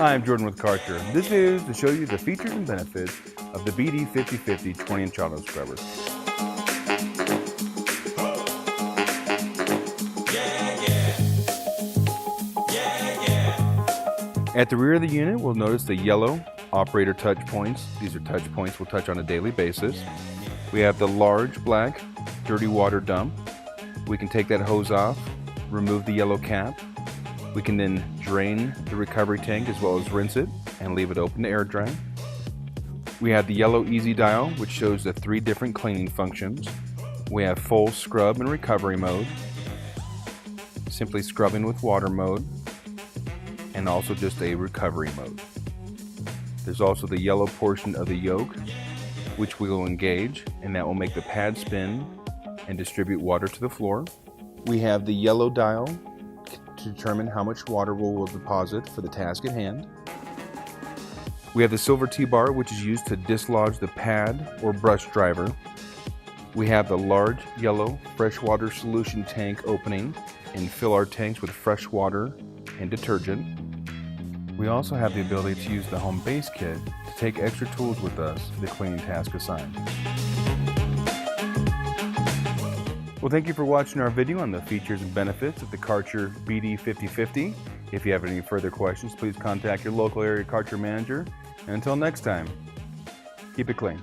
Hi, I'm Jordan with Kärcher. This video is to show you the features and benefits of the BD5050 20-inch auto scrubber. At the rear of the unit, we'll notice the yellow operator touch points. These are touch points we'll touch on a daily basis. We have the large black dirty water dump. We can take that hose off, remove the yellow cap. We can then drain the recovery tank as well as rinse it and leave it open to air dry. We have the yellow easy dial, which shows the 3 different cleaning functions. We have full scrub and recovery mode, simply scrubbing with water mode, and also just a recovery mode. There's also the yellow portion of the yoke, which we will engage, and that will make the pad spin and distribute water to the floor. We have the yellow dial to determine how much water we will deposit for the task at hand. We have the silver T-bar, which is used to dislodge the pad or brush driver. We have the large yellow freshwater solution tank opening and fill our tanks with fresh water and detergent. We also have the ability to use the home base kit to take extra tools with us for the cleaning task assigned. Well, thank you for watching our video on the features and benefits of the Kärcher BD5050. If you have any further questions, please contact your local area Kärcher manager. And until next time, keep it clean.